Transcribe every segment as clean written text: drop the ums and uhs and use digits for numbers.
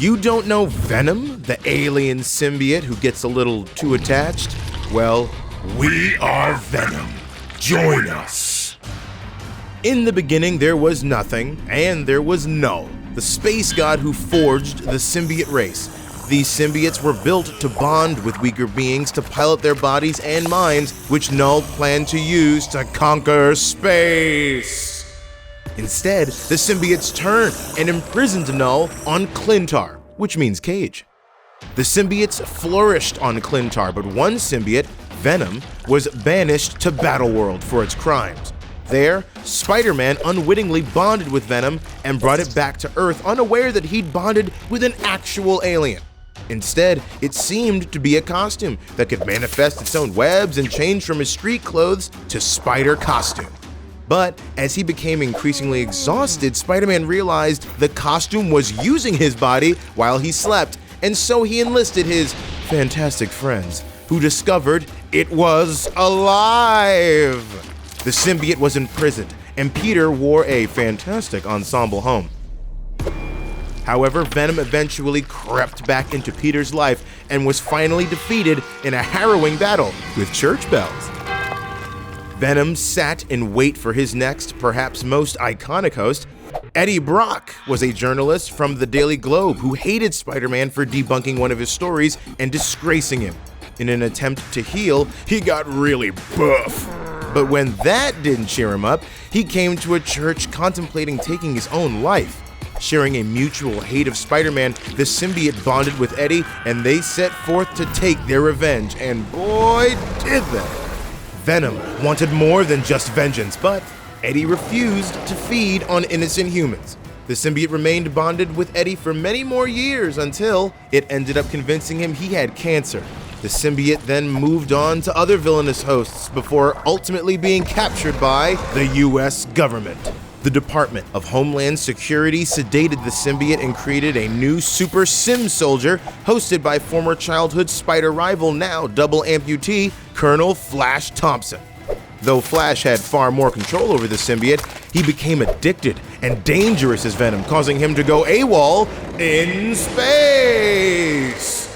You don't know Venom, the alien symbiote who gets a little too attached? Well, we are Venom. Join us. In the beginning, there was nothing, and there was Null, the space god who forged the symbiote race. These symbiotes were built to bond with weaker beings to pilot their bodies and minds, which Null planned to use to conquer space. Instead, the symbiotes turned and imprisoned Null on Clintar, which means cage. The symbiotes flourished on Clintar, but one symbiote, Venom, was banished to Battleworld for its crimes. There, Spider-Man unwittingly bonded with Venom and brought it back to Earth, unaware that he'd bonded with an actual alien. Instead, it seemed to be a costume that could manifest its own webs and change from his street clothes to spider costume. But as he became increasingly exhausted, Spider-Man realized the costume was using his body while he slept, and so he enlisted his fantastic friends, who discovered it was alive. The symbiote was imprisoned, and Peter wore a fantastic ensemble home. However, Venom eventually crept back into Peter's life and was finally defeated in a harrowing battle with church bells. Venom sat in wait for his next, perhaps most iconic host. Eddie Brock was a journalist from the Daily Globe who hated Spider-Man for debunking one of his stories and disgracing him. In an attempt to heal, he got really buff. But when that didn't cheer him up, he came to a church contemplating taking his own life. Sharing a mutual hate of Spider-Man, the symbiote bonded with Eddie, and they set forth to take their revenge, and boy, did they! Venom wanted more than just vengeance, but Eddie refused to feed on innocent humans. The symbiote remained bonded with Eddie for many more years until it ended up convincing him he had cancer. The symbiote then moved on to other villainous hosts before ultimately being captured by the US government. The Department of Homeland Security sedated the symbiote and created a new super sim soldier hosted by former childhood Spider rival, now double amputee, Colonel Flash Thompson. Though Flash had far more control over the symbiote, he became addicted and dangerous as Venom, causing him to go AWOL in space.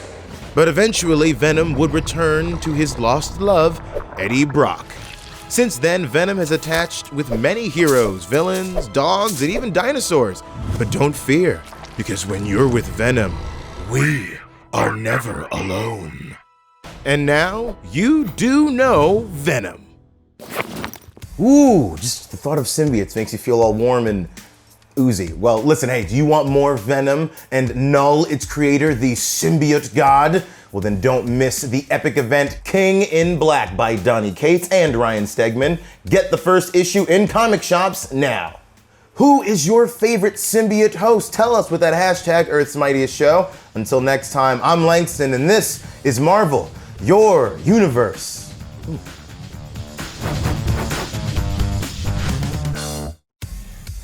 But eventually, Venom would return to his lost love, Eddie Brock. Since then, Venom has attached with many heroes, villains, dogs, and even dinosaurs. But don't fear, because when you're with Venom, we are never alone. And now, you do know Venom. Ooh, just the thought of symbiotes makes you feel all warm and oozy. Well, listen, hey, do you want more Venom and Null, its creator, the symbiote god? Well, then don't miss the epic event King in Black by Donny Cates and Ryan Stegman. Get the first issue in comic shops now. Who is your favorite symbiote host? Tell us with that hashtag Earth's Mightiest Show. Until next time, I'm Langston, and this is Marvel, your universe. Ooh.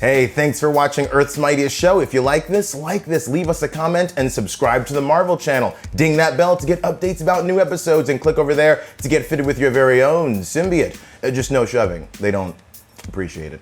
Hey, thanks for watching Earth's Mightiest Show. If you like this, leave us a comment and subscribe to the Marvel channel. Ding that bell to get updates about new episodes and click over there to get fitted with your very own symbiote. Just no shoving. They don't appreciate it.